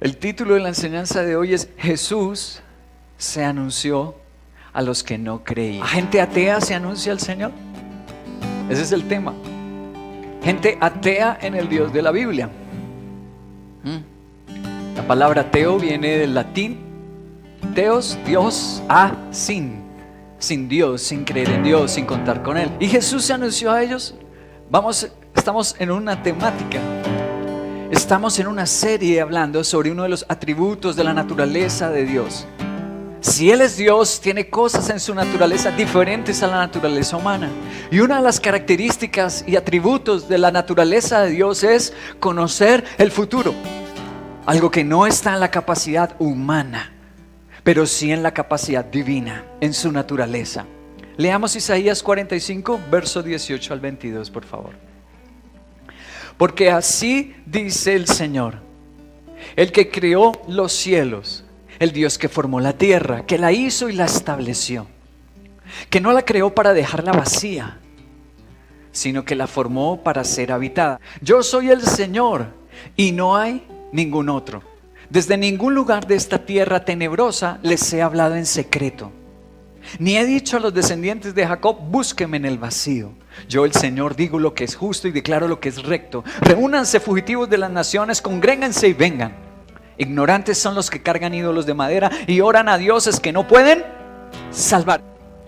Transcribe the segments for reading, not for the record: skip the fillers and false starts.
El título de la enseñanza de hoy es Jesús se anunció a los que no creían. ¿A gente atea se anuncia al Señor? Ese es el tema. Gente atea en el Dios de la Biblia. La palabra ateo viene del latín theos, Dios, sin Dios, sin creer en Dios, sin contar con Él. Y Jesús se anunció a ellos. Estamos en una temática. Estamos en una serie hablando sobre uno de los atributos de la naturaleza de Dios. Si Él es Dios, tiene cosas en su naturaleza diferentes a la naturaleza humana. Y una de las características y atributos de la naturaleza de Dios es conocer el futuro. Algo que no está en la capacidad humana, pero sí en la capacidad divina, en su naturaleza. Leamos Isaías 45, verso 18 al 22, por favor. Porque así dice el Señor, el que creó los cielos, el Dios que formó la tierra, que la hizo y la estableció, que no la creó para dejarla vacía, sino que la formó para ser habitada. Yo soy el Señor y no hay ningún otro. Desde ningún lugar de esta tierra tenebrosa les he hablado en secreto, ni he dicho a los descendientes de Jacob, búsquenme en el vacío. Yo el Señor digo lo que es justo y declaro lo que es recto. Reúnanse fugitivos de las naciones, congréguense y vengan. Ignorantes son los que cargan ídolos de madera y oran a dioses que no pueden salvar.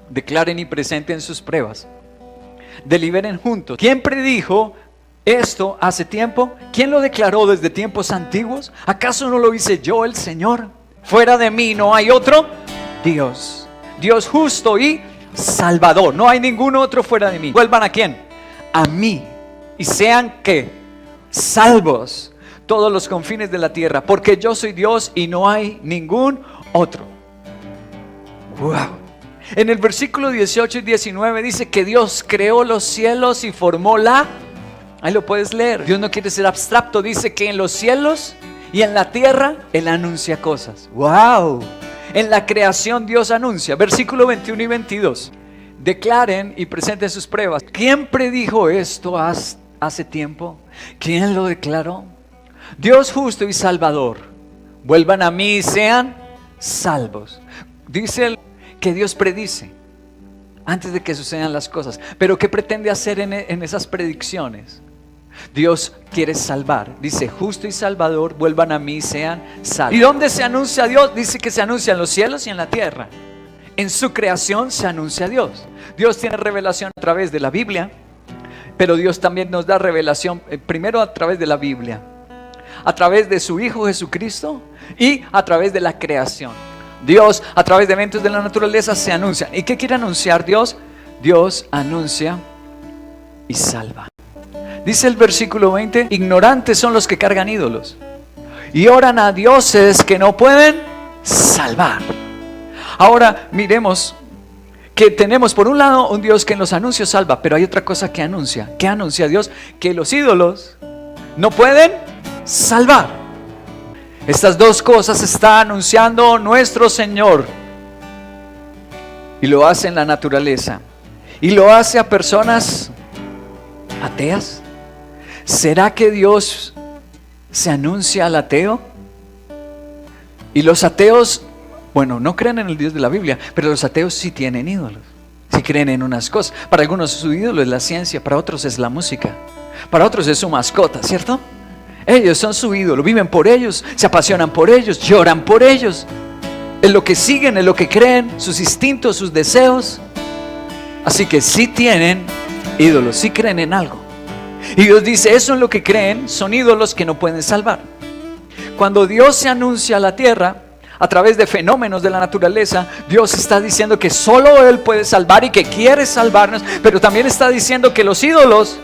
Declaren y presenten sus pruebas. Deliberen juntos. ¿Quién predijo esto hace tiempo? ¿Quién lo declaró desde tiempos antiguos? ¿Acaso no lo hice yo, el Señor? Fuera de mí no hay otro Dios. Dios justo y salvador. No hay ningún otro fuera de mí. ¿Vuelvan a quién? A mí. Y sean ¿qué? Salvos todos los confines de la tierra, porque yo soy Dios y no hay ningún otro. Wow. En el versículo 18 y 19 dice que Dios creó los cielos y formó la... Ahí lo puedes leer. Dios no quiere ser abstracto. Dice que en los cielos y en la tierra Él anuncia cosas. ¡Wow! En la creación Dios anuncia. Versículo 21 y 22. Declaren y presenten sus pruebas. ¿Quién predijo esto hace tiempo? ¿Quién lo declaró? Dios justo y salvador. Vuelvan a mí y sean salvos. Dice que Dios predice antes de que sucedan las cosas. Pero ¿qué pretende hacer en esas predicciones? Dios quiere salvar. Dice justo y salvador, vuelvan a mí y sean salvos. ¿Y dónde se anuncia a Dios? Dice que se anuncia en los cielos y en la tierra. En su creación se anuncia a Dios. Dios tiene revelación a través de la Biblia, pero Dios también nos da revelación primero a través de la Biblia, a través de su Hijo Jesucristo y a través de la creación. Dios a través de eventos de la naturaleza se anuncia. ¿Y qué quiere anunciar Dios? Dios anuncia y salva. Dice el versículo 20, ignorantes son los que cargan ídolos y oran a dioses que no pueden salvar. Ahora miremos que tenemos por un lado un Dios que en los anuncios salva, pero hay otra cosa que anuncia. ¿Qué anuncia Dios? Que los ídolos no pueden salvar. Estas dos cosas está anunciando nuestro Señor, y lo hace en la naturaleza, y lo hace a personas ateas. ¿Será que Dios se anuncia al ateo? Y los ateos, bueno, no creen en el Dios de la Biblia, pero los ateos sí tienen ídolos, sí creen en unas cosas. Para algunos su ídolo es la ciencia, para otros es la música, para otros es su mascota, ¿cierto? Ellos son su ídolo, viven por ellos, se apasionan por ellos, lloran por ellos. Es lo que siguen, es lo que creen, sus instintos, sus deseos. Así que sí tienen ídolos, sí creen en algo. Y Dios dice, eso en lo que creen son ídolos que no pueden salvar. Cuando Dios se anuncia a la tierra a través de fenómenos de la naturaleza, Dios está diciendo que solo Él puede salvar y que quiere salvarnos, pero también está diciendo que los ídolos,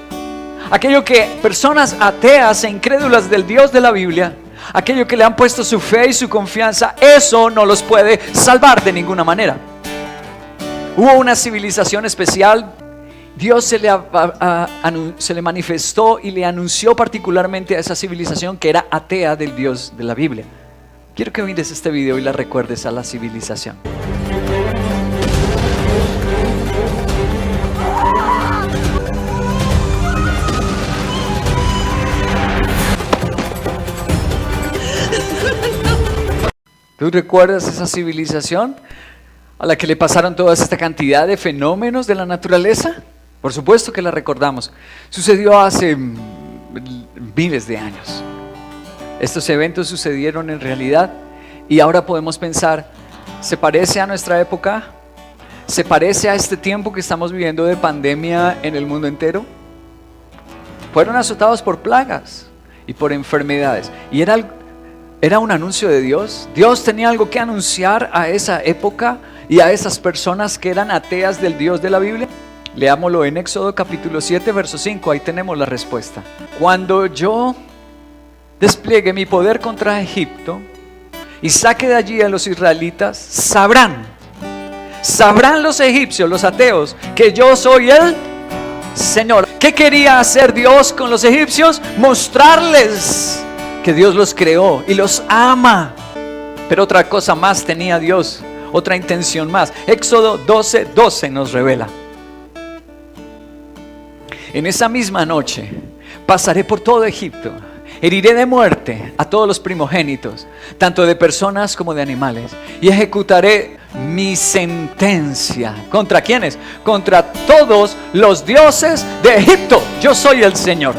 aquello que personas ateas e incrédulas del Dios de la Biblia, aquello que le han puesto su fe y su confianza, eso no los puede salvar de ninguna manera. Hubo una civilización especial. Dios se le manifestó y le anunció particularmente a esa civilización que era atea del Dios de la Biblia. Quiero que mires este video y la recuerdes a la civilización. ¿Tú recuerdas esa civilización a la que le pasaron toda esta cantidad de fenómenos de la naturaleza? Por supuesto que la recordamos. Sucedió hace miles de años. Estos eventos sucedieron en realidad y ahora podemos pensar, ¿se parece a nuestra época? ¿Se parece a este tiempo que estamos viviendo de pandemia en el mundo entero? Fueron azotados por plagas y por enfermedades. Y era un anuncio de Dios. Dios tenía algo que anunciar a esa época y a esas personas que eran ateas del Dios de la Biblia. Leámoslo en Éxodo capítulo 7, verso 5. Ahí tenemos la respuesta. Cuando yo despliegue mi poder contra Egipto y saque de allí a los israelitas, sabrán los egipcios, los ateos, que yo soy el Señor. ¿Qué quería hacer Dios con los egipcios? Mostrarles que Dios los creó y los ama. Pero otra cosa más tenía Dios, otra intención más. Éxodo 12:12 nos revela: en esa misma noche pasaré por todo Egipto, heriré de muerte a todos los primogénitos, tanto de personas como de animales, y ejecutaré mi sentencia. ¿Contra quiénes? Contra todos los dioses de Egipto. Yo soy el Señor.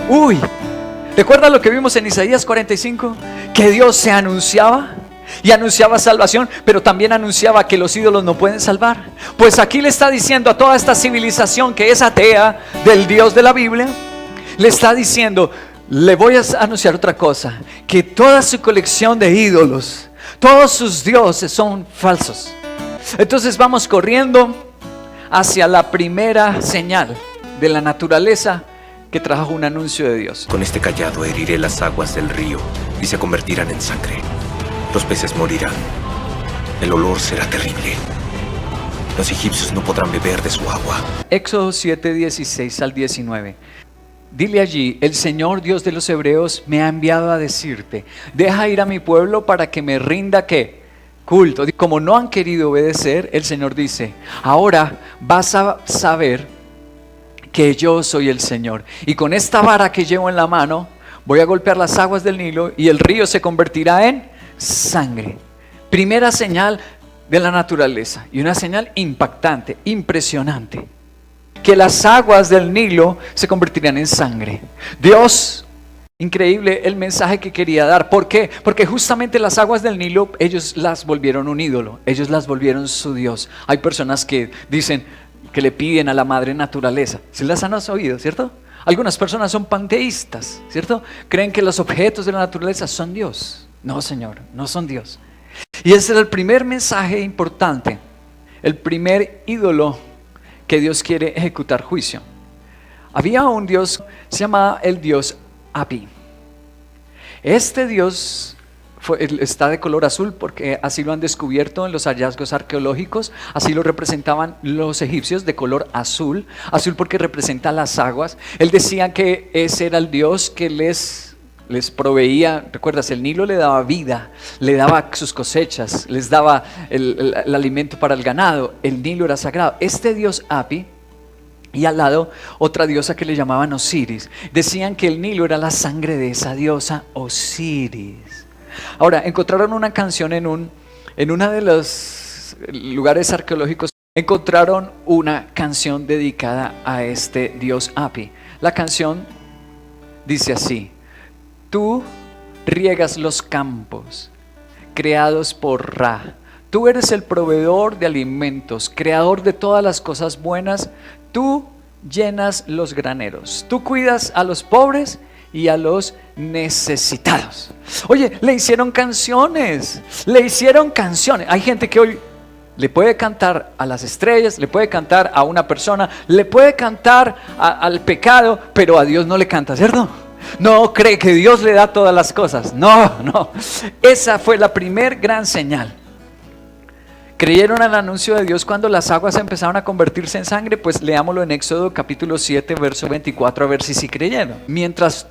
¿Recuerda lo que vimos en Isaías 45? Que Dios se anunciaba y anunciaba salvación, pero también anunciaba que los ídolos no pueden salvar. Pues aquí le está diciendo a toda esta civilización que es atea del Dios de la Biblia, le está diciendo: le voy a anunciar otra cosa, que toda su colección de ídolos, todos sus dioses son falsos. Entonces vamos corriendo hacia la primera señal de la naturaleza que trajo un anuncio de Dios. Con este cayado heriré las aguas del río y se convertirán en sangre. Los peces morirán. El olor será terrible. Los egipcios no podrán beber de su agua. Éxodo 7, 16 al 19. Dile allí: el Señor Dios de los hebreos me ha enviado a decirte, deja ir a mi pueblo para que me rinda ¿qué? Culto. Como no han querido obedecer, el Señor dice: ahora vas a saber que yo soy el Señor, y con esta vara que llevo en la mano voy a golpear las aguas del Nilo y el río se convertirá en sangre. Primera señal de la naturaleza, y una señal impactante, impresionante, que las aguas del Nilo se convertirían en sangre. Dios, increíble el mensaje que quería dar. ¿Por qué? Porque justamente las aguas del Nilo, ellos las volvieron un ídolo, ellos las volvieron su Dios. Hay personas que dicen, que le piden a la madre naturaleza. ¿Sí las han oído, cierto? Algunas personas son panteístas, ¿cierto? Creen que los objetos de la naturaleza son Dios. No, Señor, no son Dios. Y ese era el primer mensaje importante, el primer ídolo que Dios quiere ejecutar juicio. Había un Dios, se llamaba el Dios Hapi. Este Dios está de color azul porque así lo han descubierto en los hallazgos arqueológicos. Así lo representaban los egipcios, de color azul. Azul porque representa las aguas. Él decía que ese era el Dios que les proveía. ¿Recuerdas? El Nilo le daba vida, le daba sus cosechas, les daba el alimento para el ganado. El Nilo era sagrado. Este Dios Hapi, y al lado otra diosa que le llamaban Osiris. Decían que el Nilo era la sangre de esa diosa Osiris. Ahora, encontraron una canción en uno de los lugares arqueológicos. Encontraron una canción dedicada a este Dios Hapi. La canción dice así: tú riegas los campos creados por Ra. Tú eres el proveedor de alimentos, creador de todas las cosas buenas. Tú llenas los graneros. Tú cuidas a los pobres y a los necesitados. Oye, le hicieron canciones. Hay gente que hoy le puede cantar a las estrellas, le puede cantar a una persona, le puede cantar al pecado, pero a Dios no le canta, ¿cierto? No cree que Dios le da todas las cosas. No. Esa fue la primer gran señal. ¿Creyeron al anuncio de Dios cuando las aguas empezaron a convertirse en sangre? Pues leámoslo en Éxodo capítulo 7, verso 24, a ver si sí creyeron. Mientras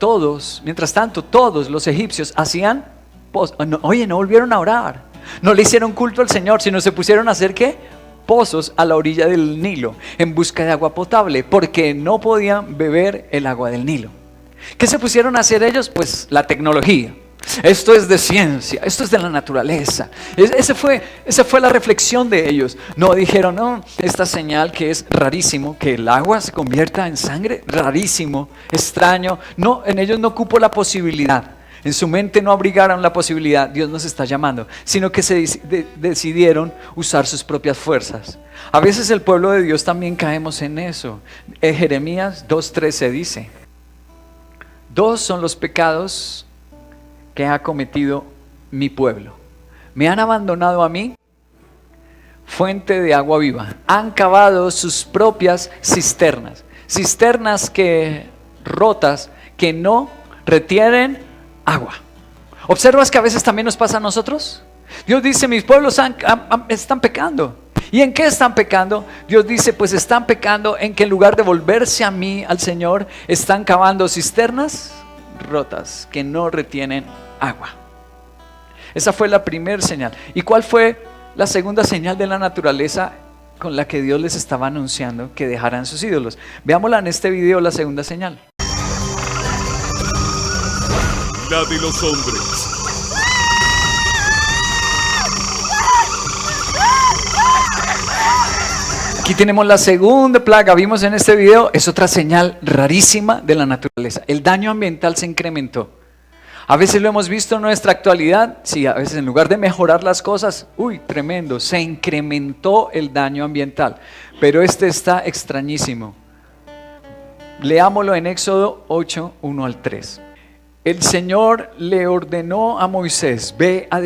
tanto, todos los egipcios hacían no volvieron a orar. No le hicieron culto al Señor, sino se pusieron a hacer ¿qué? Pozos a la orilla del Nilo en busca de agua potable, porque no podían beber el agua del Nilo. ¿Qué se pusieron a hacer ellos? Pues la tecnología. Esto es de ciencia, esto es de la naturaleza. Esa fue la reflexión de ellos. No dijeron, no, esta señal que es rarísimo, que el agua se convierta en sangre, rarísimo, extraño. No, en ellos no cupo la posibilidad. En su mente no abrigaron la posibilidad, Dios nos está llamando, sino que decidieron usar sus propias fuerzas. A veces el pueblo de Dios también caemos en eso. En Jeremías 2:13 dice, 2 son los pecados que ha cometido mi pueblo. Me han abandonado a mí, fuente de agua viva. Han cavado sus propias cisternas. Cisternas rotas que no retienen agua. ¿Observas que a veces también nos pasa a nosotros? Dios dice, mis pueblos están pecando. ¿Y en qué están pecando? Dios dice, pues están pecando en que en lugar de volverse a mí, al Señor, están cavando cisternas rotas que no retienen agua. Esa fue la primera señal. ¿Y cuál fue la segunda señal de la naturaleza con la que Dios les estaba anunciando que dejaran sus ídolos? Veámosla en este video, la segunda señal. La de los hombres. Aquí tenemos la segunda plaga, vimos en este video, es otra señal rarísima de la naturaleza. El daño ambiental se incrementó. A veces lo hemos visto en nuestra actualidad, sí, a veces en lugar de mejorar las cosas, tremendo, se incrementó el daño ambiental. Pero este está extrañísimo. Leámoslo en Éxodo 8, 1 al 3. El Señor le ordenó a Moisés, ve a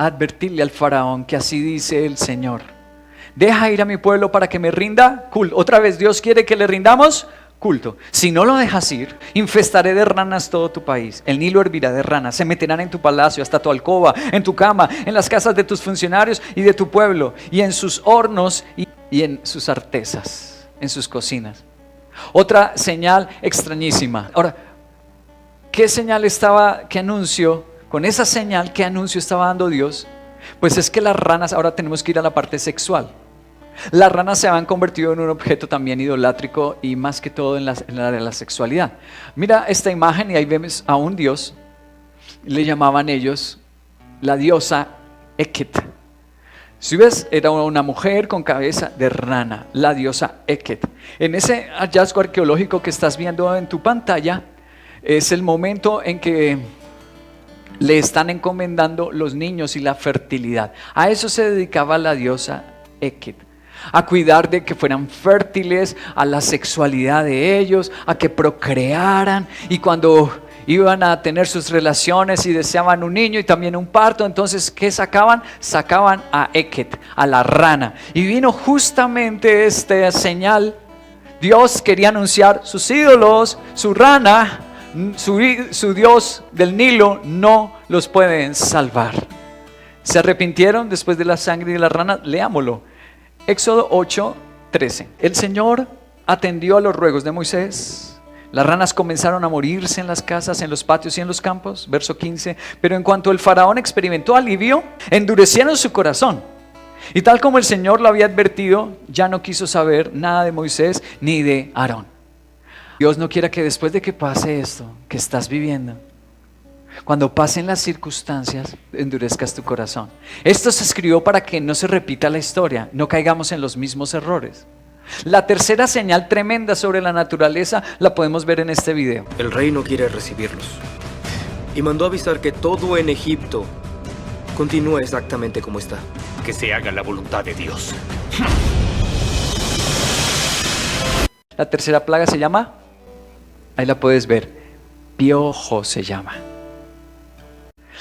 advertirle al faraón que así dice el Señor. Deja ir a mi pueblo para que me rinda culto. Otra vez Dios quiere que le rindamos culto. Si no lo dejas ir, infestaré de ranas todo tu país. El Nilo hervirá de ranas, se meterán en tu palacio, hasta tu alcoba, en tu cama, en las casas de tus funcionarios y de tu pueblo, y en sus hornos y en sus artesas, en sus cocinas. Otra señal extrañísima. Ahora, ¿qué señal qué anuncio? Con esa señal, ¿qué anuncio estaba dando Dios? Pues es que las ranas, ahora tenemos que ir a la parte sexual. Las ranas se han convertido en un objeto también idolátrico y más que todo en la sexualidad. Mira esta imagen y ahí vemos a un dios, le llamaban ellos la diosa Eket. Si ves, era una mujer con cabeza de rana, la diosa Eket. En ese hallazgo arqueológico que estás viendo en tu pantalla, es el momento en que le están encomendando los niños y la fertilidad. A eso se dedicaba la diosa Eket, a cuidar de que fueran fértiles, a la sexualidad de ellos, a que procrearan, y cuando iban a tener sus relaciones y deseaban un niño y también un parto, entonces ¿qué sacaban? Sacaban a Eket, a la rana, y vino justamente esta señal. Dios quería anunciar sus ídolos, su rana, su Dios del Nilo no los pueden salvar. ¿Se arrepintieron después de la sangre de la rana? Leámoslo. Éxodo 8, 13. El Señor atendió a los ruegos de Moisés. Las ranas comenzaron a morirse en las casas, en los patios y en los campos. Verso 15. Pero en cuanto el faraón experimentó alivio, endurecieron su corazón. Y tal como el Señor lo había advertido, ya no quiso saber nada de Moisés ni de Aarón. Dios no quiera que después de que pase esto que estás viviendo, cuando pasen las circunstancias, endurezcas tu corazón. Esto se escribió para que no se repita la historia, no caigamos en los mismos errores. La tercera señal tremenda sobre la naturaleza la podemos ver en este video. El rey no quiere recibirlos y mandó avisar que todo en Egipto continúa exactamente como está. Que se haga la voluntad de Dios. La tercera plaga se llama, ahí la puedes ver, piojo se llama.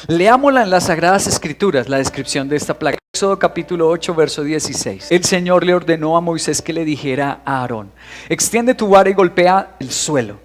Leámosla en las Sagradas Escrituras, la descripción de esta plaga. Éxodo capítulo 8, verso 16. El Señor le ordenó a Moisés que le dijera a Aarón: extiende tu vara y golpea el suelo,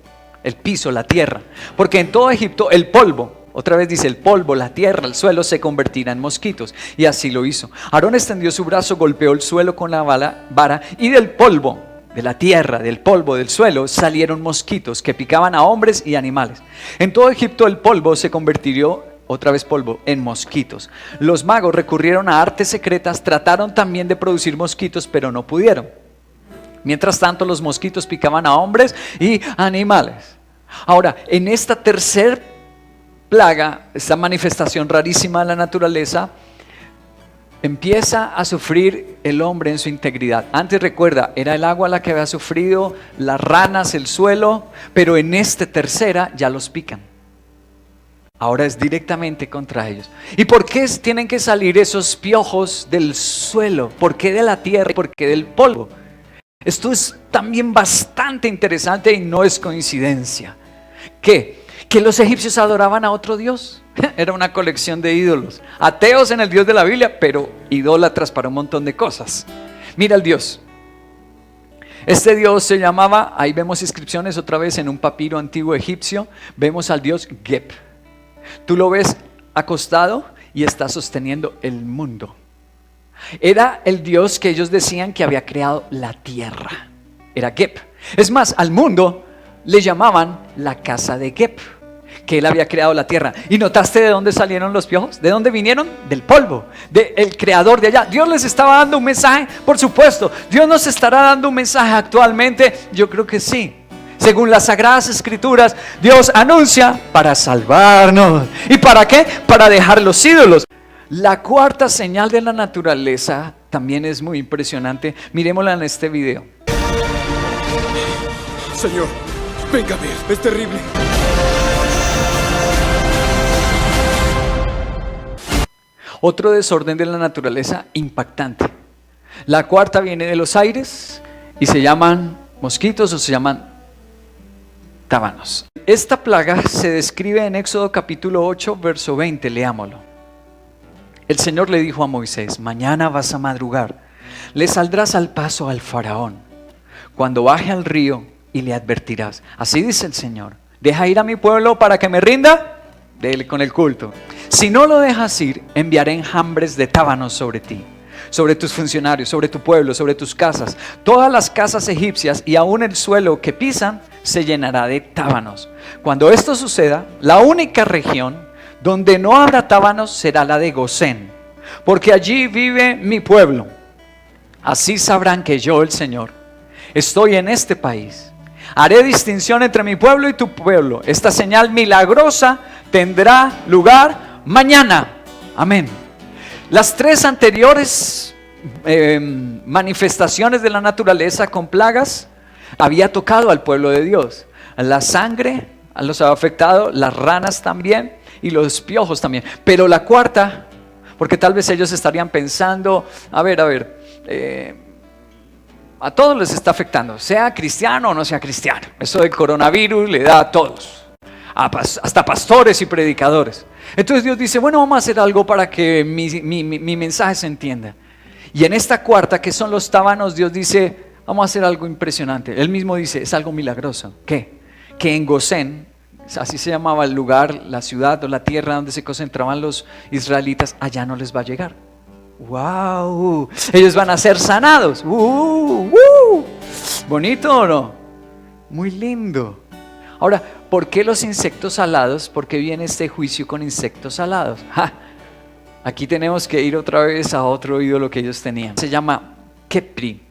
el piso, la tierra, porque en todo Egipto el polvo, otra vez dice el polvo, la tierra, el suelo se convertirá en mosquitos. Y así lo hizo. Aarón extendió su brazo, golpeó el suelo con la vara y del polvo, de la tierra, del polvo, del suelo, salieron mosquitos que picaban a hombres y animales. En todo Egipto el polvo se convirtió, otra vez polvo, en mosquitos. Los magos recurrieron a artes secretas, trataron también de producir mosquitos, pero no pudieron. Mientras tanto, los mosquitos picaban a hombres y animales. Ahora, en esta tercera plaga, esta manifestación rarísima de la naturaleza, empieza a sufrir el hombre en su integridad. Antes, recuerda, era el agua la que había sufrido, las ranas, el suelo, pero en esta tercera ya los pican. Ahora es directamente contra ellos. ¿Y por qué tienen que salir esos piojos del suelo? ¿Por qué de la tierra y por qué del polvo? Esto es también bastante interesante y no es coincidencia. ¿Qué? Que los egipcios adoraban a otro dios. Era una colección de ídolos. Ateos en el Dios de la Biblia, pero idólatras para un montón de cosas. Mira el Dios. Este Dios se llamaba, ahí vemos inscripciones otra vez en un papiro antiguo egipcio, vemos al Dios Geb. Tú lo ves acostado y está sosteniendo el mundo. Era el Dios que ellos decían que había creado la tierra. Era Geb. Es más, al mundo le llamaban la casa de Geb, que él había creado la tierra. ¿Y notaste de dónde salieron los piojos? ¿De dónde vinieron? Del polvo, del creador de allá. Dios les estaba dando un mensaje, por supuesto. Dios nos estará dando un mensaje actualmente. Yo creo que sí. Según las Sagradas Escrituras, Dios anuncia para salvarnos. ¿Y para qué? Para dejar los ídolos. La cuarta señal de la naturaleza también es muy impresionante. Mirémosla en este video. Señor, venga a ver, es terrible. Otro desorden de la naturaleza impactante. La cuarta viene de los aires y se llaman mosquitos o se llaman tábanos. Esta plaga se describe en Éxodo capítulo 8, verso 20, leámoslo. El Señor le dijo a Moisés: mañana vas a madrugar, le saldrás al paso al faraón, cuando baje al río y le advertirás. Así dice el Señor: deja ir a mi pueblo para que me rinda con el culto. Si no lo dejas ir, enviaré enjambres de tábanos sobre ti, sobre tus funcionarios, sobre tu pueblo, sobre tus casas. Todas las casas egipcias y aún el suelo que pisan se llenará de tábanos. Cuando esto suceda, la única región donde no habrá tábanos será la de Gosén, porque allí vive mi pueblo. Así sabrán que yo, el Señor, estoy en este país. Haré distinción entre mi pueblo y tu pueblo. Esta señal milagrosa tendrá lugar mañana. Amén. Las tres anteriores manifestaciones de la naturaleza con plagas había tocado al pueblo de Dios. La sangre los había afectado, las ranas también y los piojos también. Pero la cuarta, porque tal vez ellos estarían pensando, a todos les está afectando, sea cristiano o no sea cristiano. Eso del coronavirus le da a todos, hasta pastores y predicadores. Entonces Dios dice: bueno, vamos a hacer algo para que mi mensaje se entienda. Y en esta cuarta, que son los tábanos, Dios dice: vamos a hacer algo impresionante. Él mismo dice: es algo milagroso. ¿Qué? Que en Gosén, así se llamaba el lugar, la ciudad o la tierra donde se concentraban los israelitas, allá no les va a llegar. ¡Wow! Ellos van a ser sanados. ¿Bonito o no? Muy lindo. Ahora, ¿por qué los insectos alados? ¿Por qué viene este juicio con insectos alados? Aquí tenemos que ir otra vez a otro ídolo que ellos tenían. Se llama Kepri.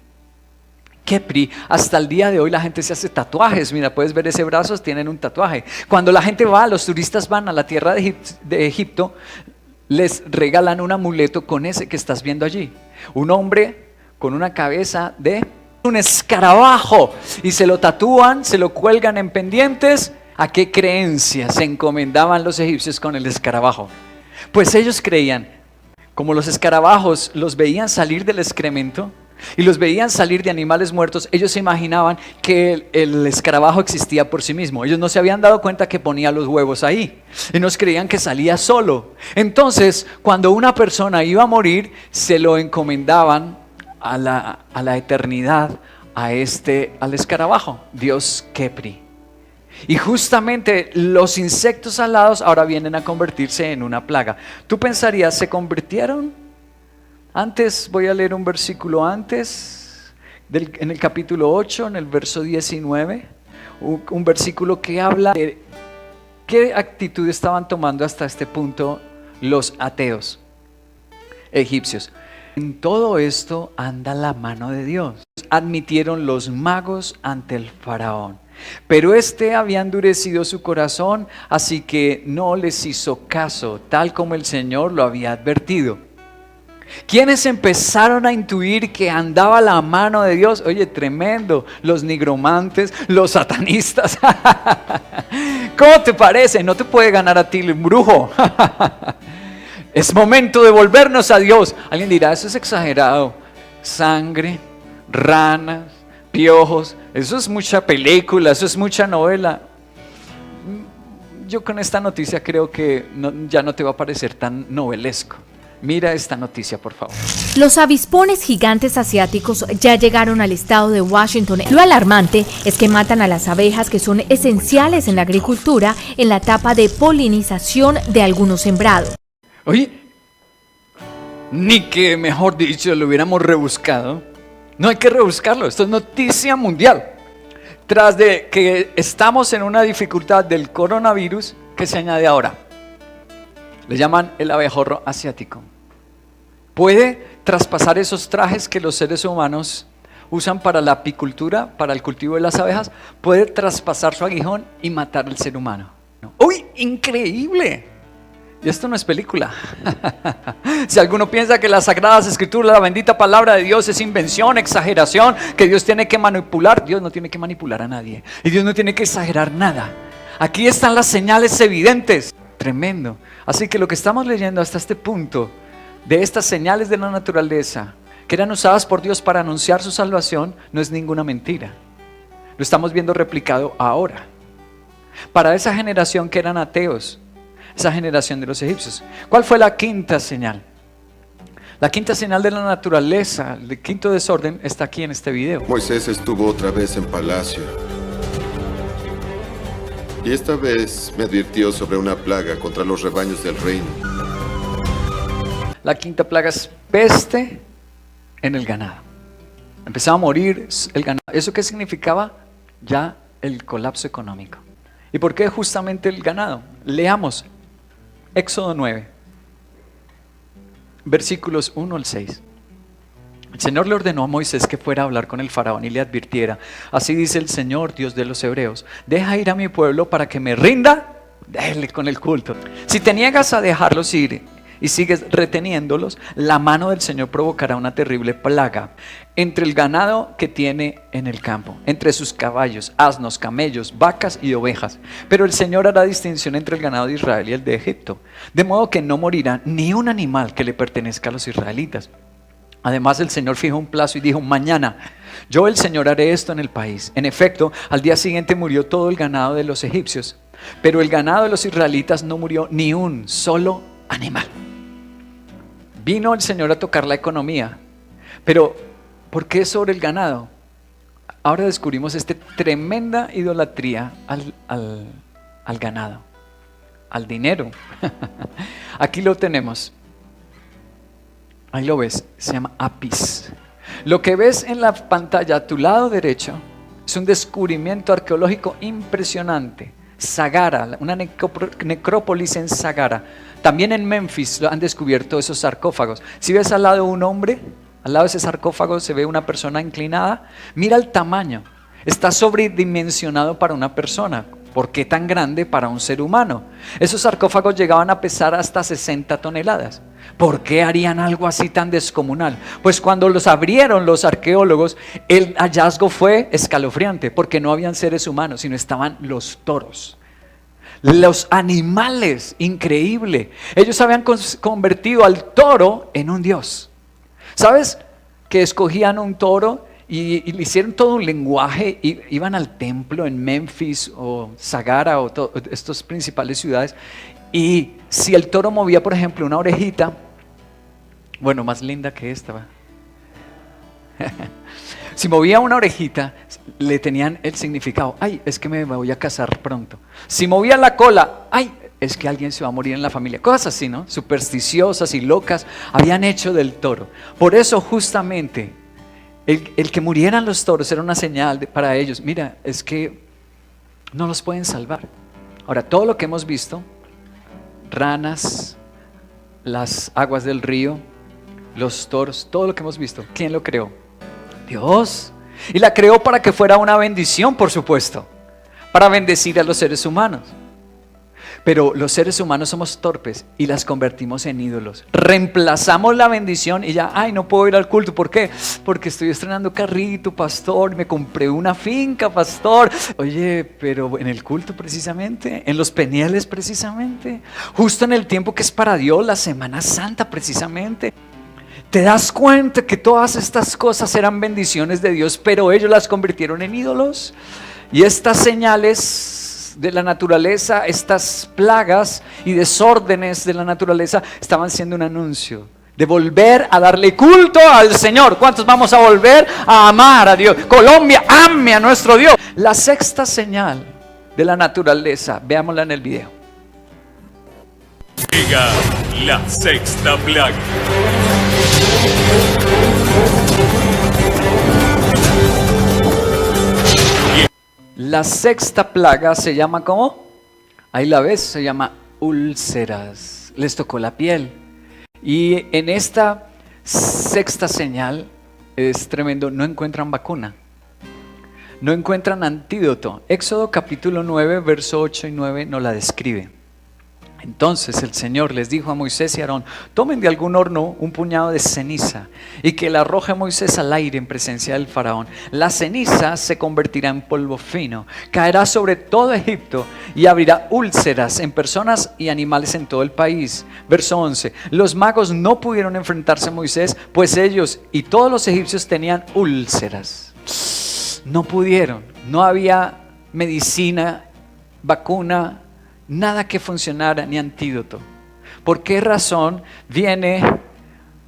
Kepri, hasta el día de hoy la gente se hace tatuajes. Mira, puedes ver ese brazo, tienen un tatuaje. Cuando la gente va, los turistas van a la tierra de Egipto, les regalan un amuleto con ese que estás viendo allí. Un hombre con una cabeza de un escarabajo y se lo tatúan, se lo cuelgan en pendientes. ¿A qué creencias se encomendaban los egipcios con el escarabajo? Pues ellos creían, como los escarabajos los veían salir del excremento y los veían salir de animales muertos, ellos se imaginaban que el escarabajo existía por sí mismo. Ellos no se habían dado cuenta que ponía los huevos ahí y nos creían que salía solo. Entonces, cuando una persona iba a morir, se lo encomendaban a la eternidad, al escarabajo, Dios Kepri. Y justamente los insectos alados ahora vienen a convertirse en una plaga. ¿Tú pensarías, se convirtieron? Antes, voy a leer un versículo antes, en el capítulo 8, en el verso 19, un versículo que habla de qué actitud estaban tomando hasta este punto los ateos egipcios. En todo esto anda la mano de Dios. Admitieron los magos ante el faraón. Pero este había endurecido su corazón, así que no les hizo caso, tal como el Señor lo había advertido. ¿Quiénes empezaron a intuir que andaba la mano de Dios? Oye, tremendo, los nigromantes, los satanistas. ¿Cómo te parece? No te puede ganar a ti el brujo. Es momento de volvernos a Dios. Alguien dirá, eso es exagerado. Sangre, ranas, piojos, eso es mucha película, eso es mucha novela. Yo con esta noticia creo que ya no te va a parecer tan novelesco. Mira esta noticia, por favor. Los avispones gigantes asiáticos ya llegaron al estado de Washington. Lo alarmante es que matan a las abejas, que son esenciales en la agricultura en la etapa de polinización de algunos sembrados. Oye, ni que, mejor dicho, lo hubiéramos rebuscado. No hay que rebuscarlo, esto es noticia mundial. Tras de que estamos en una dificultad del coronavirus, ¿qué se añade ahora? Le llaman el abejorro asiático. Puede traspasar esos trajes que los seres humanos usan para la apicultura, para el cultivo de las abejas. Puede traspasar su aguijón y matar al ser humano. ¡Uy! ¡Increíble! Y esto no es película. Si alguno piensa que las Sagradas Escrituras, la bendita palabra de Dios es invención, exageración, que Dios tiene que manipular, Dios no tiene que manipular a nadie. Y Dios no tiene que exagerar nada. Aquí están las señales evidentes. Tremendo. Así que lo que estamos leyendo hasta este punto, de estas señales de la naturaleza, que eran usadas por Dios para anunciar su salvación, no es ninguna mentira. Lo estamos viendo replicado ahora. Para esa generación que eran ateos, esa generación de los egipcios. ¿Cuál fue la quinta señal? La quinta señal de la naturaleza, el quinto desorden, está aquí en este video. Moisés estuvo otra vez en palacio. Y esta vez me advirtió sobre una plaga contra los rebaños del reino. La quinta plaga es peste en el ganado. Empezaba a morir el ganado. ¿Eso qué significaba? Ya el colapso económico. ¿Y por qué justamente el ganado? Leamos Éxodo 9, versículos 1 al 6. El Señor le ordenó a Moisés que fuera a hablar con el faraón y le advirtiera: así dice el Señor, Dios de los hebreos, deja ir a mi pueblo para que me rinda, déle con el culto. Si te niegas a dejarlos ir y sigues reteniéndolos, la mano del Señor provocará una terrible plaga entre el ganado que tiene en el campo, entre sus caballos, asnos, camellos, vacas y ovejas. Pero el Señor hará distinción entre el ganado de Israel y el de Egipto, de modo que no morirá ni un animal que le pertenezca a los israelitas. Además el Señor fijó un plazo y dijo: mañana yo el Señor haré esto en el país. En efecto, al día siguiente murió todo el ganado de los egipcios, pero el ganado de los israelitas no murió ni un solo animal. Vino el Señor a tocar la economía, pero ¿por qué sobre el ganado? Ahora descubrimos esta tremenda idolatría al ganado, al dinero. Aquí lo tenemos. Ahí lo ves, se llama Apis. Lo que ves en la pantalla a tu lado derecho es un descubrimiento arqueológico impresionante. Sagara, una necrópolis en Sagara. También en Memphis han descubierto esos sarcófagos. Si ves al lado un hombre, al lado de ese sarcófago se ve una persona inclinada. Mira el tamaño, está sobredimensionado para una persona. ¿Por qué tan grande para un ser humano? Esos sarcófagos llegaban a pesar hasta 60 toneladas. ¿Por qué harían algo así tan descomunal? Pues cuando los abrieron los arqueólogos, el hallazgo fue escalofriante, porque no habían seres humanos, sino estaban los toros. Los animales, increíble. Ellos habían convertido al toro en un dios. ¿Sabes? Que escogían un toro y le hicieron todo un lenguaje, y iban al templo en Memphis o Sagara o estas principales ciudades, y si el toro movía, por ejemplo, una orejita, bueno, más linda que esta, ¿va? Si movía una orejita, le tenían el significado: ay, es que me voy a casar pronto. Si movía la cola, ay, es que alguien se va a morir en la familia. Cosas así, ¿no? Supersticiosas y locas habían hecho del toro. Por eso justamente el que murieran los toros era una señal para ellos: mira, es que no los pueden salvar. Ahora, todo lo que hemos visto, ranas, las aguas del río, los toros, todo lo que hemos visto, ¿quién lo creó? Dios. Y la creó para que fuera una bendición, por supuesto. para bendecir a los seres humanos. Pero los seres humanos somos torpes y las convertimos en ídolos. Reemplazamos la bendición y ya, ay, no puedo ir al culto. ¿Por qué? Porque estoy estrenando carrito, pastor, me compré una finca, pastor. Oye, pero en el culto precisamente, en los Penieles precisamente, justo en el tiempo que es para Dios, la Semana Santa precisamente. ¿Te das cuenta que todas estas cosas eran bendiciones de Dios, pero ellos las convirtieron en ídolos? Y estas señales de la naturaleza, estas plagas y desórdenes de la naturaleza estaban siendo un anuncio de volver a darle culto al Señor. ¿Cuántos vamos a volver a amar a Dios? Colombia, ame a nuestro Dios. La sexta señal de la naturaleza, veámosla en el video. Llega la sexta plaga. La sexta plaga se llama ¿cómo? Ahí la ves, se llama úlceras. Les tocó la piel. Y en esta sexta señal es tremendo, no encuentran vacuna. No encuentran antídoto. Éxodo capítulo 9, verso 8 y 9 nos la describe. Entonces el Señor les dijo a Moisés y a Aarón: tomen de algún horno un puñado de ceniza y que la arroje Moisés al aire en presencia del faraón. La ceniza se convertirá en polvo fino, caerá sobre todo Egipto y abrirá úlceras en personas y animales en todo el país. Verso 11. Los magos no pudieron enfrentarse a Moisés, pues ellos y todos los egipcios tenían úlceras. No pudieron, no había medicina, vacuna, nada que funcionara, ni antídoto. ¿Por qué razón viene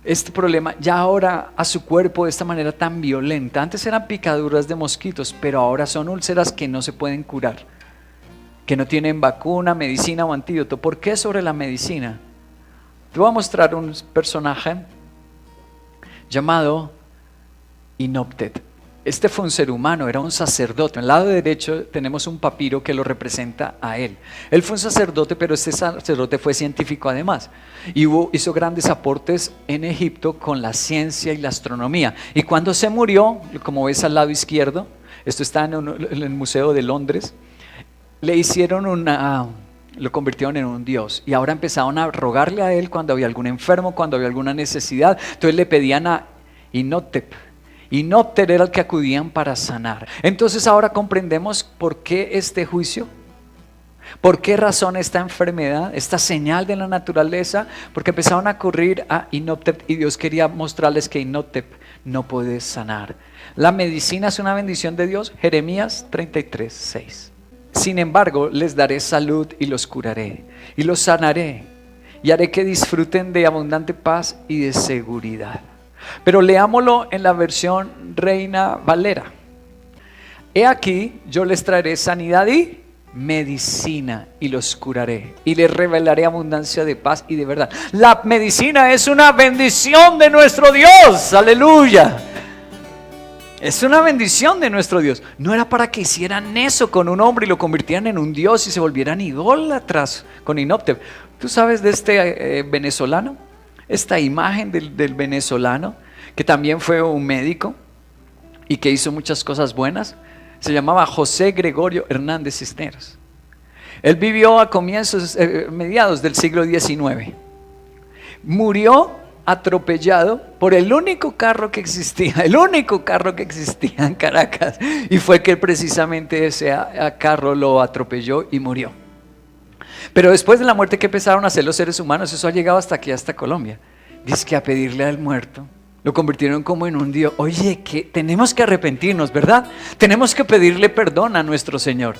este problema ya ahora a su cuerpo de esta manera tan violenta? Antes eran picaduras de mosquitos, pero ahora son úlceras que no se pueden curar, que no tienen vacuna, medicina o antídoto. ¿Por qué sobre la medicina? Te voy a mostrar un personaje llamado Inoptet. Este fue un ser humano, era un sacerdote. En el lado derecho tenemos un papiro que lo representa a él. Él fue un sacerdote, pero este sacerdote fue científico además. Y hizo grandes aportes en Egipto con la ciencia y la astronomía. Y cuando se murió, como ves al lado izquierdo, esto está en el Museo de Londres, le hicieron lo convirtieron en un dios. Y ahora empezaron a rogarle a él cuando había algún enfermo, cuando había alguna necesidad. Entonces le pedían a Inhotep. Inhotep era el que acudían para sanar. Entonces ahora comprendemos por qué este juicio, por qué razón esta enfermedad, esta señal de la naturaleza, porque empezaron a ocurrir a Inhotep y Dios quería mostrarles que Inhotep no puede sanar. La medicina es una bendición de Dios, Jeremías 33, 6. Sin embargo, les daré salud y los curaré y los sanaré y haré que disfruten de abundante paz y de seguridad. Pero leámoslo en la versión Reina Valera. He aquí, yo les traeré sanidad y medicina y los curaré y les revelaré abundancia de paz y de verdad. La medicina es una bendición de nuestro Dios, aleluya. Es una bendición de nuestro Dios. No era para que hicieran eso con un hombre y lo convirtieran en un dios y se volvieran idólatras con Inhotep. ¿Tú sabes de este venezolano? Esta imagen del venezolano, que también fue un médico y que hizo muchas cosas buenas, se llamaba José Gregorio Hernández Cisneros. Él vivió a mediados del siglo XIX. Murió atropellado por el único carro que existía en Caracas, y fue que precisamente ese carro lo atropelló y murió. Pero después de la muerte, que empezaron a hacer los seres humanos, eso ha llegado hasta aquí, hasta Colombia. Dice que a pedirle al muerto, lo convirtieron como en un dios. Oye, que tenemos que arrepentirnos, ¿verdad? Tenemos que pedirle perdón a nuestro Señor,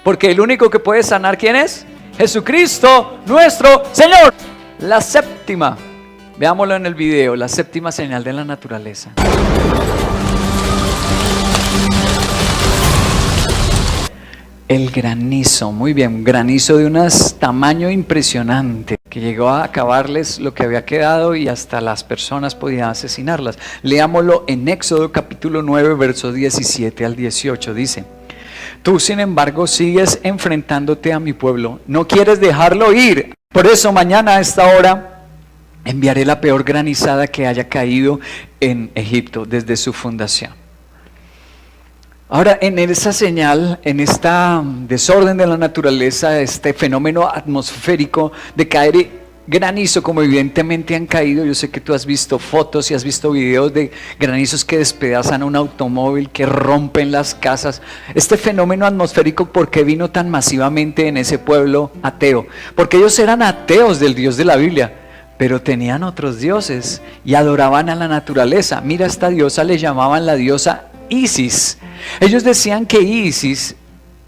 porque el único que puede sanar, ¿quién es? Jesucristo, nuestro Señor. La séptima, veámoslo en el video, la séptima señal de la naturaleza. El granizo, muy bien, granizo de un tamaño impresionante que llegó a acabarles lo que había quedado y hasta las personas podían asesinarlas. Leámoslo en Éxodo capítulo 9, versos 17 al 18, dice: tú sin embargo sigues enfrentándote a mi pueblo, no quieres dejarlo ir, por eso mañana a esta hora enviaré la peor granizada que haya caído en Egipto desde su fundación. Ahora, en esa señal, en esta desorden de la naturaleza, este fenómeno atmosférico de caer granizo, como evidentemente han caído, yo sé que tú has visto fotos y has visto videos de granizos que despedazan un automóvil, que rompen las casas. Este fenómeno atmosférico, ¿por qué vino tan masivamente en ese pueblo ateo? Porque ellos eran ateos del Dios de la Biblia, pero tenían otros dioses y adoraban a la naturaleza. Mira, esta diosa le llamaban la diosa Isis. Ellos decían que Isis,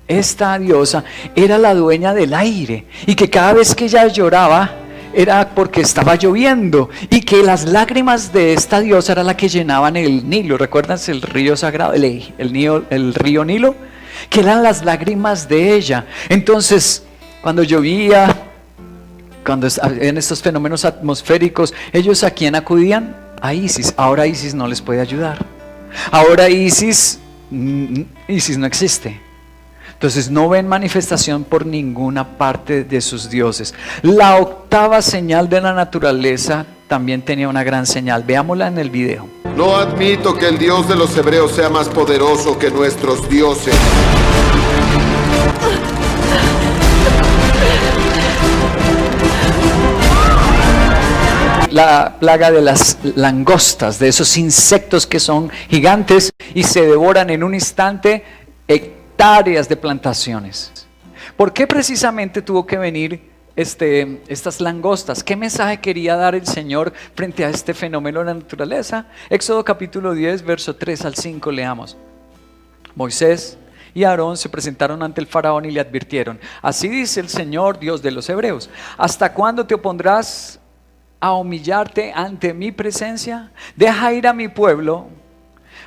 esta diosa, era la dueña del aire y que cada vez que ella lloraba era porque estaba lloviendo y que las lágrimas de esta diosa era la que llenaban el Nilo. ¿Recuerdan el río sagrado, el río Nilo? Que eran las lágrimas de ella. Entonces, cuando llovía, cuando en estos fenómenos atmosféricos, ¿ellos a quién acudían? A Isis. Ahora Isis no les puede ayudar. Ahora Isis no existe. Entonces no ven manifestación por ninguna parte de sus dioses. La octava señal de la naturaleza también tenía una gran señal. Veámosla en el video. No admito que el Dios de los hebreos sea más poderoso que nuestros dioses. La plaga de las langostas, de esos insectos que son gigantes y se devoran en un instante hectáreas de plantaciones. ¿Por qué precisamente tuvo que venir estas langostas? ¿Qué mensaje quería dar el Señor frente a este fenómeno de la naturaleza? Éxodo capítulo 10, verso 3 al 5, leamos. Moisés y Aarón se presentaron ante el faraón y le advirtieron: así dice el Señor, Dios de los hebreos, ¿hasta cuándo te opondrás a humillarte ante mi presencia? Deja ir a mi pueblo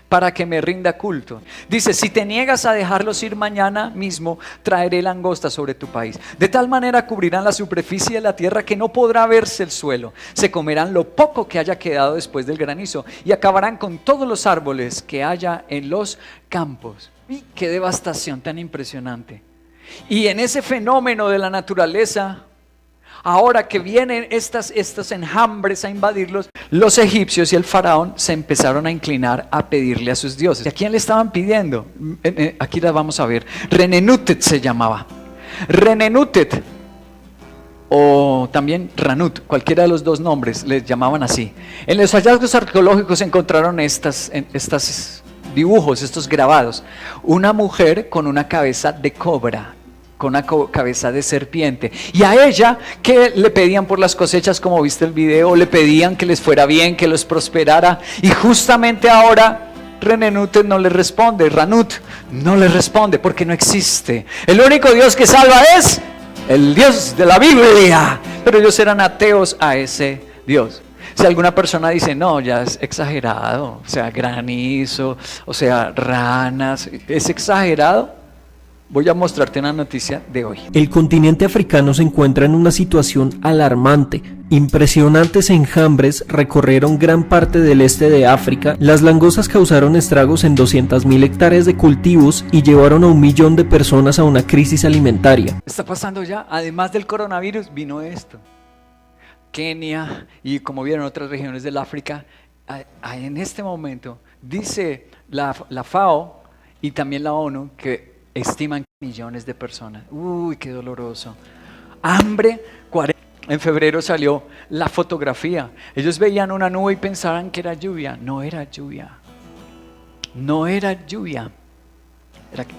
para que me rinda culto. Dice: si te niegas a dejarlos ir mañana mismo, traeré langostas sobre tu país. De tal manera cubrirán la superficie de la tierra que no podrá verse el suelo. Se comerán lo poco que haya quedado después del granizo y acabarán con todos los árboles que haya en los campos. Y qué devastación tan impresionante. Y en ese fenómeno de la naturaleza, ahora que vienen estos enjambres a invadirlos, los egipcios y el faraón se empezaron a inclinar a pedirle a sus dioses. ¿Y a quién le estaban pidiendo? Aquí la vamos a ver. Renenutet se llamaba. Renenutet, o también Ranut, cualquiera de los dos nombres, les llamaban así. En los hallazgos arqueológicos se encontraron estos dibujos, estos grabados. Una mujer con una cabeza de cobra, con una cabeza de serpiente, y a ella que le pedían por las cosechas, como viste el video, le pedían que les fuera bien, que los prosperara, y justamente ahora Renenutet no le responde, Ranut no le responde, porque no existe. El único Dios que salva es el Dios de la Biblia, pero ellos eran ateos a ese Dios. Si alguna persona dice: no, ya es exagerado, o sea, granizo, o sea, ranas, es exagerado, voy a mostrarte una noticia de hoy. El continente africano se encuentra en una situación alarmante. Impresionantes enjambres recorrieron gran parte del este de África. Las langostas causaron estragos en 200.000 hectáreas de cultivos y llevaron a 1 millón de personas a una crisis alimentaria. Está pasando ya, además del coronavirus, vino esto. Kenia y, como vieron, otras regiones del África, en este momento, dice la FAO y también la ONU que estiman millones de personas. Uy, qué doloroso. Hambre, 40. En febrero salió la fotografía. Ellos veían una nube y pensaban que era lluvia. No era lluvia. No era lluvia.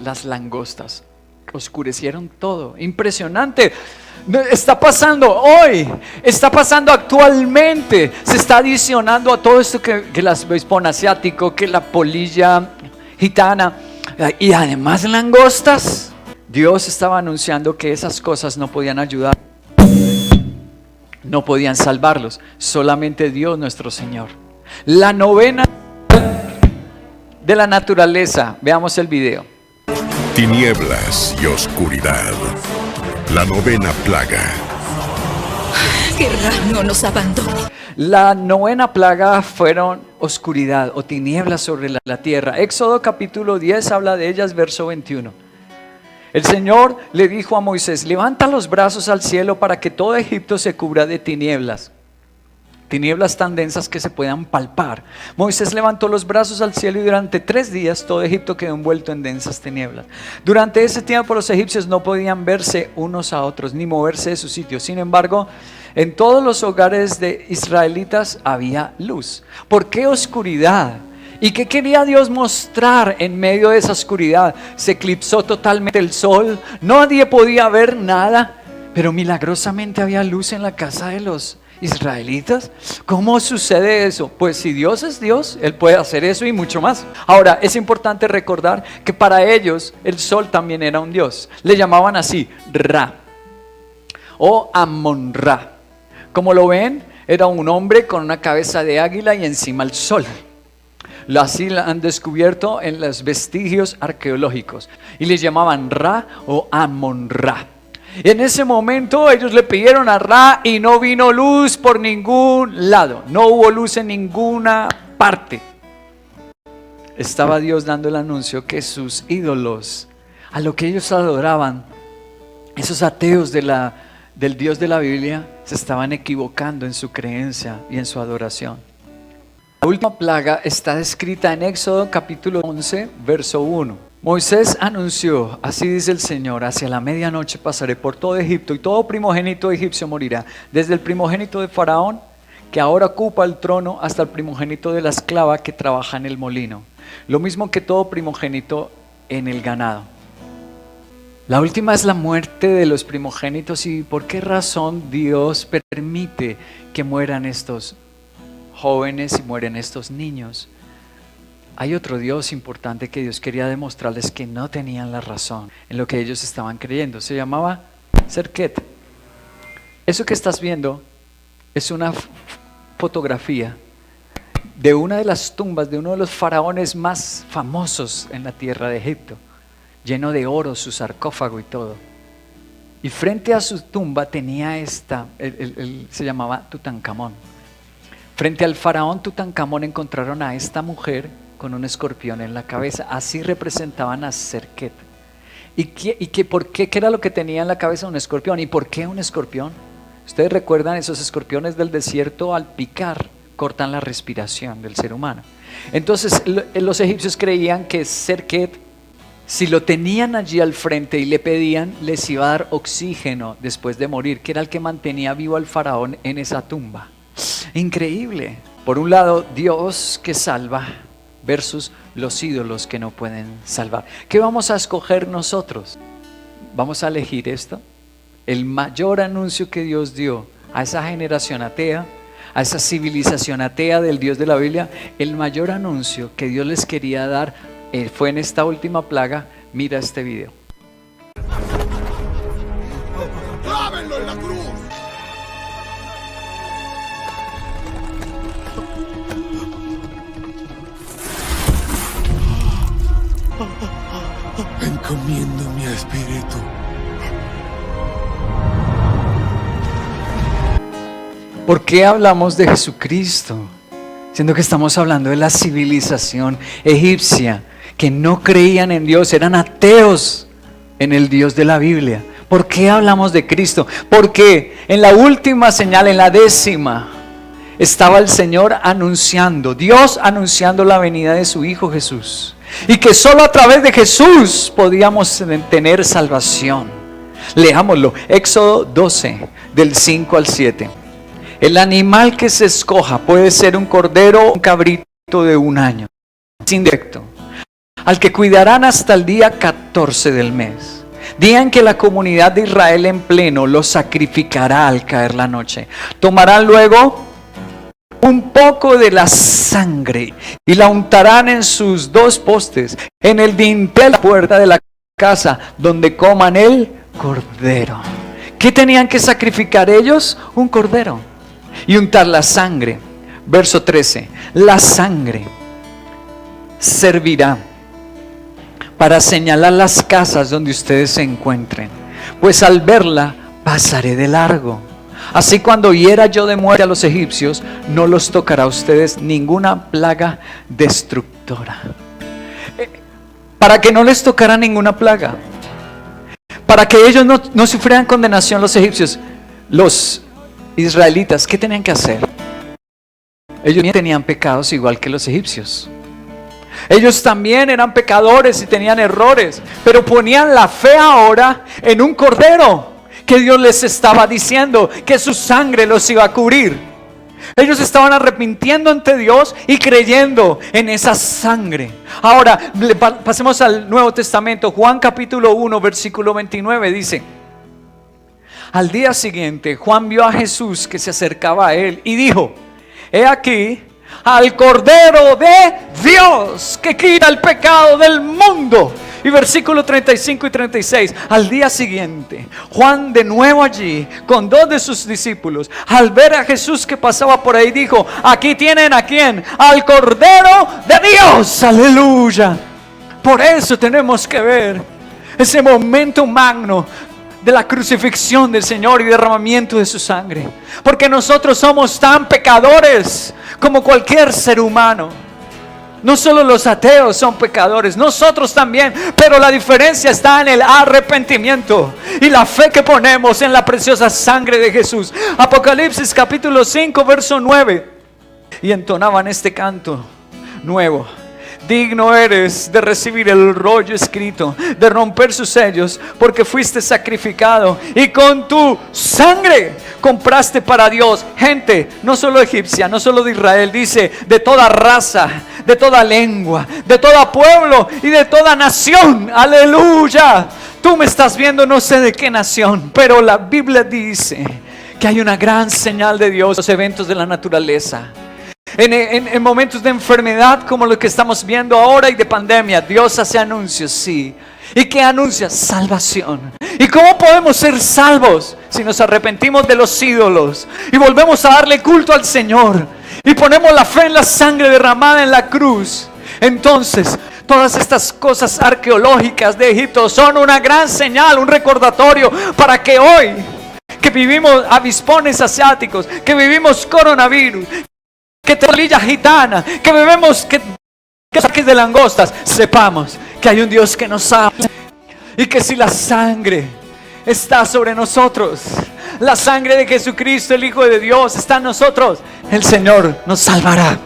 Las langostas oscurecieron todo. Impresionante. Está pasando hoy. Está pasando actualmente. Se está adicionando a todo esto que el avispón asiático, que la polilla gitana. Y además langostas. Dios estaba anunciando que esas cosas no podían ayudar, no podían salvarlos. Solamente Dios nuestro Señor. La novena de la naturaleza. Veamos el video. Tinieblas y oscuridad. La novena plaga. Guerra no nos abandone. La novena plaga fueron oscuridad o tinieblas sobre la tierra. Éxodo capítulo 10 habla de ellas, verso 21. El Señor le dijo a Moisés: levanta los brazos al cielo para que todo Egipto se cubra de tinieblas. tinieblas tan densas que se puedan palpar. Moisés levantó los brazos al cielo y durante 3 días todo Egipto quedó envuelto en densas tinieblas. Durante ese tiempo los egipcios no podían verse unos a otros ni moverse de su sitio. Sin embargo, en todos los hogares de israelitas había luz. ¿Por qué oscuridad? ¿Y qué quería Dios mostrar en medio de esa oscuridad? Se eclipsó totalmente el sol, nadie podía ver nada, pero milagrosamente había luz en la casa de los israelitas. ¿Cómo sucede eso? Pues si Dios es Dios, Él puede hacer eso y mucho más. Ahora, es importante recordar que para ellos el sol también era un Dios. Le llamaban así, Ra o Amon-Ra. Como lo ven, era un hombre con una cabeza de águila y encima el sol. Así la han descubierto en los vestigios arqueológicos. Y le llamaban Ra o Amon-Ra. En ese momento ellos le pidieron a Ra y no vino luz por ningún lado. No hubo luz en ninguna parte. Estaba Dios dando el anuncio que sus ídolos, a lo que ellos adoraban, esos ateos del Dios de la Biblia, se estaban equivocando en su creencia y en su adoración. La última plaga está descrita en Éxodo capítulo 11, verso 1. Moisés anunció, así dice el Señor, hacia la medianoche pasaré por todo Egipto y todo primogénito egipcio morirá, desde el primogénito de Faraón, que ahora ocupa el trono, hasta el primogénito de la esclava que trabaja en el molino, lo mismo que todo primogénito en el ganado. La última es la muerte de los primogénitos. ¿Y por qué razón Dios permite que mueran estos jóvenes y mueren estos niños? Hay otro Dios importante que Dios quería demostrarles que no tenían la razón en lo que ellos estaban creyendo. Se llamaba Serket. Eso que estás viendo es una fotografía de una de las tumbas de uno de los faraones más famosos en la tierra de Egipto, lleno de oro, su sarcófago y todo. Y frente a su tumba tenía se llamaba Tutankamón. Frente al faraón Tutankamón encontraron a esta mujer con un escorpión en la cabeza. Así representaban a Serket. ¿Por qué? ¿Qué era lo que tenía en la cabeza? Un escorpión. ¿Y por qué un escorpión? Ustedes recuerdan esos escorpiones del desierto, al picar cortan la respiración del ser humano. Entonces los egipcios creían que Serket, si lo tenían allí al frente y le pedían, les iba a dar oxígeno después de morir, que era el que mantenía vivo al faraón en esa tumba. Increíble. Por un lado, Dios que salva versus los ídolos que no pueden salvar. ¿Qué vamos a escoger nosotros? ¿Vamos a elegir esto? El mayor anuncio que Dios dio a esa generación atea, a esa civilización atea del Dios de la Biblia, el mayor anuncio que Dios les quería dar fue en esta última plaga. Mira este video. ¡Clávenlo en la cruz! Encomiendo mi espíritu. ¿Por qué hablamos de Jesucristo? Siendo que estamos hablando de la civilización egipcia, que no creían en Dios, eran ateos en el Dios de la Biblia. ¿Por qué hablamos de Cristo? Porque en la última señal, en la 10ª, estaba el Señor anunciando, Dios anunciando la venida de su Hijo Jesús. Y que solo a través de Jesús podíamos tener salvación. Leámoslo, Éxodo 12, del 5 al 7. El animal que se escoja puede ser un cordero o un cabrito de 1 año, sin defecto, al que cuidarán hasta el día 14 del mes, día en que la comunidad de Israel en pleno lo sacrificará al caer la noche. Tomarán luego un poco de la sangre y la untarán en sus 2 postes, en el dintel de la puerta de la casa donde coman el cordero. ¿Qué tenían que sacrificar ellos? Un cordero. Y untar la sangre. Verso 13. La sangre servirá para señalar las casas donde ustedes se encuentren, pues al verla pasaré de largo. Así cuando hiera yo de muerte a los egipcios, no los tocará a ustedes ninguna plaga destructora. Para que no les tocara ninguna plaga, para que ellos no sufrieran condenación los egipcios, los israelitas, ¿qué tenían que hacer? Ellos tenían pecados igual que los egipcios. Ellos también eran pecadores y tenían errores, pero ponían la fe ahora en un cordero que Dios les estaba diciendo que su sangre los iba a cubrir. Ellos estaban arrepintiendo ante Dios y creyendo en esa sangre. Ahora, pasemos al Nuevo Testamento. Juan capítulo 1, versículo 29 dice: al día siguiente, Juan vio a Jesús que se acercaba a él y dijo: he aquí al Cordero de Dios que quita el pecado del mundo. Y versículo 35 y 36, al día siguiente, Juan de nuevo allí con 2 de sus discípulos, al ver a Jesús que pasaba por ahí, dijo: aquí tienen a quién, al Cordero de Dios, aleluya. Por eso tenemos que ver ese momento magno de la crucifixión del Señor y derramamiento de su sangre, porque nosotros somos tan pecadores como cualquier ser humano. No solo los ateos son pecadores, nosotros también, pero la diferencia está en el arrepentimiento y la fe que ponemos en la preciosa sangre de Jesús. Apocalipsis capítulo 5 verso 9, y entonaban este canto nuevo: digno eres de recibir el rollo escrito, de romper sus sellos, porque fuiste sacrificado y con tu sangre compraste para Dios gente, no solo egipcia, no solo de Israel, dice, de toda raza, de toda lengua, de todo pueblo y de toda nación. Aleluya. Tú me estás viendo, no sé de qué nación, pero la Biblia dice que hay una gran señal de Dios en los eventos de la naturaleza. En momentos de enfermedad como lo que estamos viendo ahora y de pandemia, Dios hace anuncios, sí. ¿Y qué anuncia? Salvación. ¿Y cómo podemos ser salvos? Si nos arrepentimos de los ídolos y volvemos a darle culto al Señor y ponemos la fe en la sangre derramada en la cruz. Entonces, todas estas cosas arqueológicas de Egipto son una gran señal, un recordatorio para que hoy, que vivimos avispones asiáticos, que vivimos coronavirus, que telilla gitana, que bebemos que saques de langostas, sepamos que hay un Dios que nos salva y que si la sangre está sobre nosotros, la sangre de Jesucristo, el Hijo de Dios, está en nosotros, el Señor nos salvará.